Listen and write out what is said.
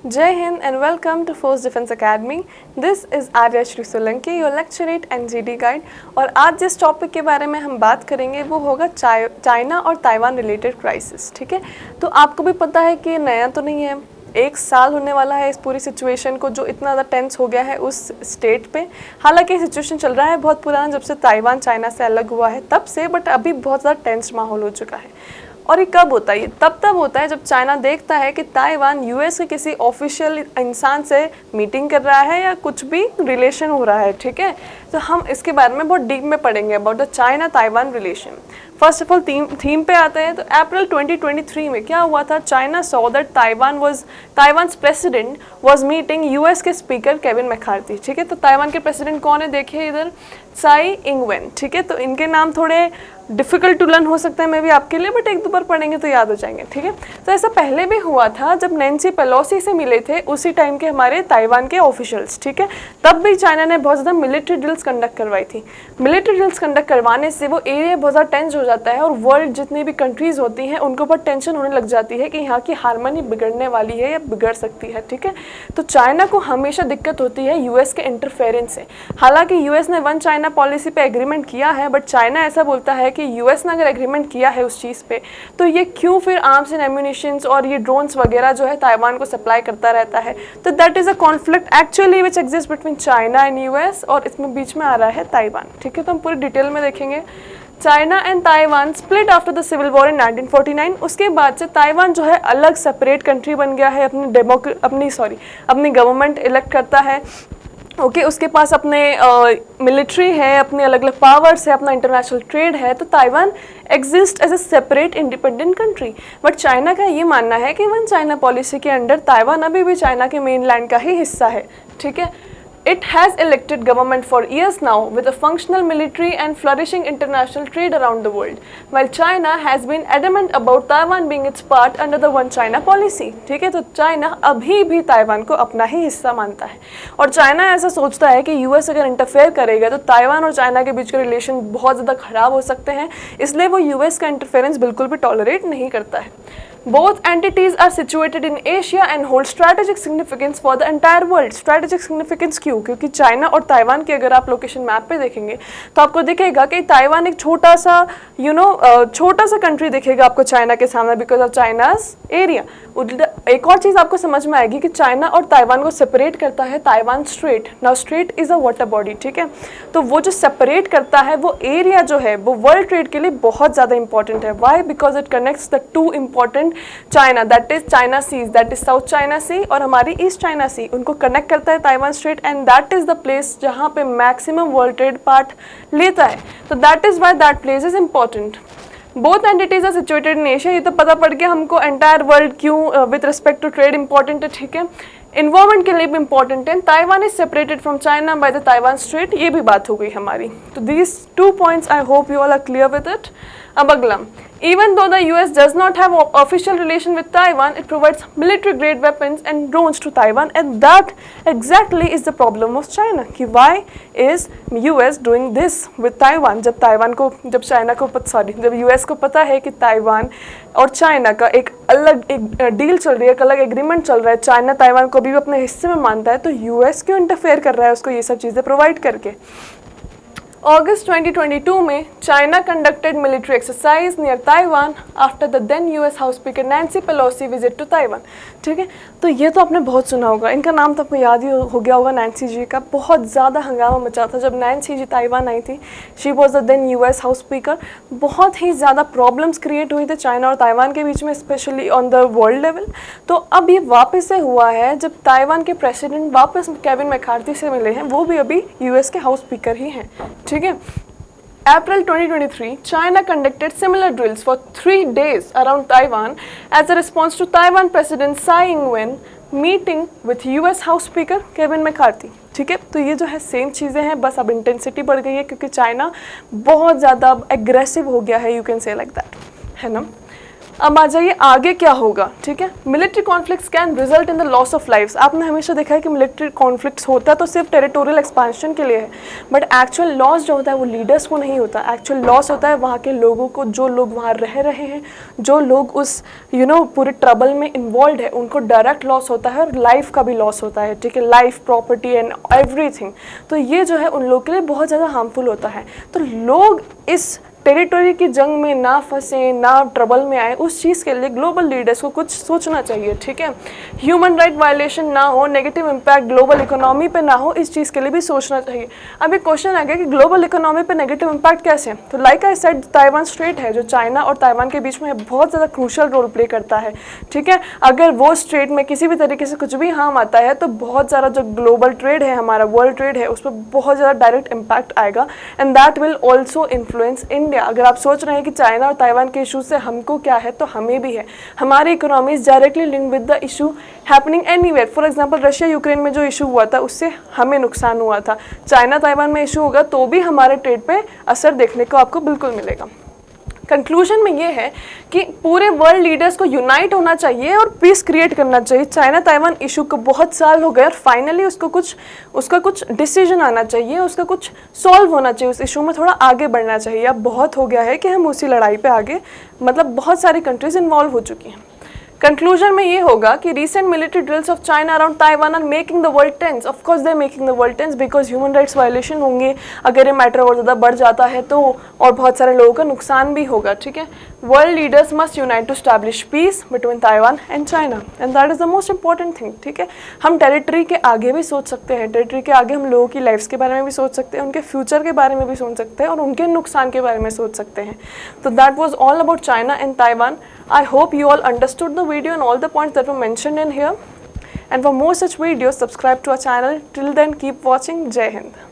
Jai Hind and welcome to Force Defense Academy. This is Arya Shri Solanki, your lecturate NGD guide. और आज जिस topic के बारे में हम बात करेंगे वो होगा चाइना और ताइवान रिलेटेड क्राइसिस। ठीक है, तो आपको भी पता है कि नया तो नहीं है, 1 साल होने वाला है इस पूरी सिचुएशन को जो इतना ज़्यादा टेंस हो गया है उस स्टेट पे। हालांकि ये सिचुएशन चल रहा है बहुत पुराना, जब से ताइवान चाइना से अलग हुआ है तब से, बट अभी बहुत ज़्यादा टेंस माहौल हो चुका है। और ये कब होता है? ये तब होता है जब चाइना देखता है कि ताइवान यूएस के किसी ऑफिशियल इंसान से मीटिंग कर रहा है या कुछ भी रिलेशन हो रहा है। ठीक है, तो हम इसके बारे में बहुत डीप में पढ़ेंगे about the China Taiwan relation. First of all theme पे आते हैं। तो अप्रैल 2023 में क्या हुआ था? China saw that Taiwan's president was meeting US के स्पीकर केविन मैकार्थी। ठीक है, तो ताइवान के प्रेसिडेंट कौन है? देखिए इधर, साई इंगवेन। ठीक है, तो इनके नाम थोड़े डिफिकल्ट टू लर्न हो सकते हैं मे भी आपके लिए, बट 1-2 बार पढ़ेंगे तो याद हो जाएंगे। ठीक है, तो ऐसा पहले भी हुआ था जब नैन्सी पेलोसी से मिले थे उसी टाइम के हमारे ताइवान के ऑफिशियल्स। ठीक है, तब भी चाइना ने बहुत ज़्यादा मिलिट्री ड्रिल्स कंडक्ट करवाई थी। मिलिट्री ड्रिल्स कंडक्ट करवाने से वो एरिया बहुत ज़्यादा टेंस हो जाता है और वर्ल्ड जितनी भी कंट्रीज़ होती हैं उनको ऊपर टेंशन होने लग जाती है कि यहाँ की हारमोनी बिगड़ने वाली है या बिगड़ सकती है। ठीक है, तो चाइना को हमेशा दिक्कत होती है यूएस के इंटरफेरेंस से। हालांकि यूएस ने वन चाइना पॉलिसी पे एग्रीमेंट किया है, बट चाइना ऐसा बोलता है कि यूएस ने अगर एग्रीमेंट किया है उस चीज़ पे तो ये क्यों फिर आर्म्स एंड एम्यूनिशंस और ये ड्रोन्स वगैरह जो है ताइवान को सप्लाई करता रहता है। तो that is a conflict actually which exist between China and US, और इसमें बीच में आ रहा है ताइवान। ठीक है, तो हम पूरी डिटेल में देखेंगे। China and Taiwan split after the civil war in 1949। उसके बाद से ताइवान जो है अलग सेपरेट कंट्री बन गया है, अपनी गवर्नमेंट इलेक्ट करता है। ओके, उसके पास अपने मिलिट्री है, अपने अलग अलग पावर्स है, अपना इंटरनेशनल ट्रेड है। तो Taiwan exist as a separate independent country. But China का ये मानना है कि वन चाइना पॉलिसी के अंडर ताइवान अभी भी चाइना के मेन लैंड का ही हिस्सा है। ठीक है, It has elected government for years now with a functional military and flourishing international trade around the world, while China has been adamant about Taiwan being its part under the One China policy. ठीक है, तो China अभी भी Taiwan को अपना ही हिस्सा मानता है और चाइना ऐसा सोचता है कि यूएस अगर इंटरफेयर करेगा तो ताइवान और चाइना के बीच के रिलेशन बहुत ज़्यादा खराब हो सकते हैं, इसलिए वो यूएस का इंटरफेरेंस बिल्कुल भी टॉलरेट नहीं करता है। Both entities are situated in Asia and hold strategic significance for the entire world. Strategic significance क्यों? क्योंकि चाइना और ताइवान की अगर आप लोकेशन मैप पे देखेंगे तो आपको दिखेगा कि ताइवान एक छोटा सा कंट्री दिखेगा आपको चाइना के सामने बिकॉज ऑफ चाइनाज एरिया। एक और चीज़ आपको समझ में आएगी कि चाइना और ताइवान को सेपरेट करता है Taiwan straight. Now straight is a water body. ठीक है, तो वो जो सेपरेट करता है वो एरिया जो है वो वर्ल्ड ट्रेड के लिए बहुत ज़्यादा इंपॉर्टेंट है। Why? Because it connects the 2 important China, that is China seas, that is South China Sea और हमारी ईस्ट चाइना सी, उनको कनेक्ट करता है Taiwan Strait and that is the place जहाँ पे मैक्सिमम वर्ल्ड ट्रेड पार्ट लेता है। तो that is why that place is important. Both entities are situated in Asia. ये तो पता पड़ गया हमको एंटायर वर्ल्ड क्यों with respect to trade important है। ठीक है, इन्वायरमेंट के लिए भी इंपॉर्टेंट है। Taiwan is separated from China by the Taiwan Strait, ये भी बात हो गई हमारी। तो these 2 points I hope you all are clear with it. अब अगला, even though the US does not have official relation with Taiwan, it provides military grade weapons and drones to Taiwan, and that exactly is the problem of China कि why is US doing this with Taiwan? जब US को पता है कि Taiwan और China का एक अलग डील चल रही है, एक अलग एग्रीमेंट चल रहा है, चाइना ताइवान को भी अपने हिस्से में मानता है, तो US क्यों इंटरफेयर कर रहा है उसको ये सब चीज़ें प्रोवाइड करके। August 2022 में China conducted military exercise near Taiwan after the then US House Speaker Nancy Pelosi visit to Taiwan. ठीक है, तो ये तो आपने बहुत सुना होगा, इनका नाम तो आपको याद ही हो गया होगा, नैन्सी जी का। बहुत ज़्यादा हंगामा मचा था जब नैन्सी जी ताइवान आई थी। She was the then US House Speaker. बहुत ही ज़्यादा प्रॉब्लम्स क्रिएट हुई थे चाइना और ताइवान के बीच में, specially on the world level. तो अब ये वापस से हुआ है जब ताइवान के प्रेसिडेंट वापस केविन मैकार्थी से मिले हैं, वो भी अभी यूएस के हाउस स्पीकर ही हैं। ठीक है, April 2023, China conducted similar drills for 3 days around Taiwan as a response to Taiwan President Tsai Ing-wen meeting with US House Speaker Kevin McCarthy। ठीक है, तो ये जो है सेम चीज़ें हैं, बस अब इंटेंसिटी बढ़ गई है क्योंकि चाइना बहुत ज़्यादा एग्रेसिव हो गया है, you can say like that, है ना। अब आ जाइए आगे क्या होगा, ठीक है। Military conflicts can result in the loss of lifes. आपने हमेशा देखा है कि मिलिट्री कॉन्फ्लिक्ट्स होता तो सिर्फ टेरिटोरियल एक्सपांशन के लिए है, बट एक्चुअल लॉस जो होता है वो लीडर्स को नहीं होता। एक्चुअल लॉस होता है वहाँ के लोगों को, जो लोग वहाँ रह रहे हैं, जो लोग उस पूरे ट्रबल में इन्वॉल्व है, उनको डायरेक्ट लॉस होता है और लाइफ का भी लॉस होता है, ठीक है, लाइफ, प्रॉपर्टी एंड एवरीथिंग। तो ये जो है उन लोगों के लिए बहुत ज़्यादा हार्मफुल होता है। तो लोग इस टेरिटरी की जंग में ना फंसे, ना ट्रबल में आए, उस चीज़ के लिए ग्लोबल लीडर्स को कुछ सोचना चाहिए, ठीक है। ह्यूमन राइट वायलेशन ना हो, नेगेटिव इम्पैक्ट ग्लोबल इकोनॉमी पे ना हो, इस चीज़ के लिए भी सोचना चाहिए। अब एक क्वेश्चन आ गया कि ग्लोबल इकोनॉमी पे नेगेटिव इम्पैक्ट कैसे। तो like I said, Taiwan straight है जो चाइना और ताइवान के बीच में बहुत ज़्यादा क्रूशल रोल प्ले करता है, ठीक है। अगर वो स्ट्रेट में किसी भी तरीके से कुछ भी हार्म आता है तो बहुत ज़्यादा जो ग्लोबल ट्रेड है, हमारा वर्ल्ड ट्रेड है, उस पर बहुत ज़्यादा डायरेक्ट इम्पैक्ट आएगा and that will also influence India. अगर आप सोच रहे हैं कि चाइना और ताइवान के इशू से हमको क्या है, तो हमें भी है। हमारी economy is directly linked with the issue happening anywhere. For example Russia Ukraine में जो इशू हुआ था उससे हमें नुकसान हुआ था। चाइना ताइवान में इशू होगा तो भी हमारे ट्रेड पे असर देखने को आपको बिल्कुल मिलेगा। कंक्लूजन में ये है कि पूरे वर्ल्ड लीडर्स को यूनाइट होना चाहिए और पीस क्रिएट करना चाहिए। चाइना ताइवान इशू को बहुत साल हो गए और फाइनली उसका कुछ डिसीजन आना चाहिए, उसका कुछ सॉल्व होना चाहिए, उस इशू में थोड़ा आगे बढ़ना चाहिए। अब बहुत हो गया है कि हम उसी लड़ाई पे आगे, मतलब बहुत सारी कंट्रीज इन्वॉल्व हो चुकी हैं। कंक्लूजन में ये होगा कि recent military drills of China around Taiwan are making the world tense. Of course they are making the world tense because human rights violation होंगे। अगर ये मैटर और ज़्यादा बढ़ जाता है तो और बहुत सारे लोगों का नुकसान भी होगा, ठीक है। World leaders must unite to establish peace between Taiwan and China and that is the most important thing, ठीक है। हम टेरिटरी के आगे भी सोच सकते हैं, टेरिटरी के आगे हम लोगों की लाइफ्स के बारे में भी सोच सकते हैं, उनके फ्यूचर के बारे में भी सोच सकते हैं और उनके नुकसान के बारे में सोच सकते हैं। तो that was all about China and Taiwan. I hope you all understood the video and all the points that were mentioned in here. And for more such videos, subscribe to our channel. Till then, keep watching. Jai Hind.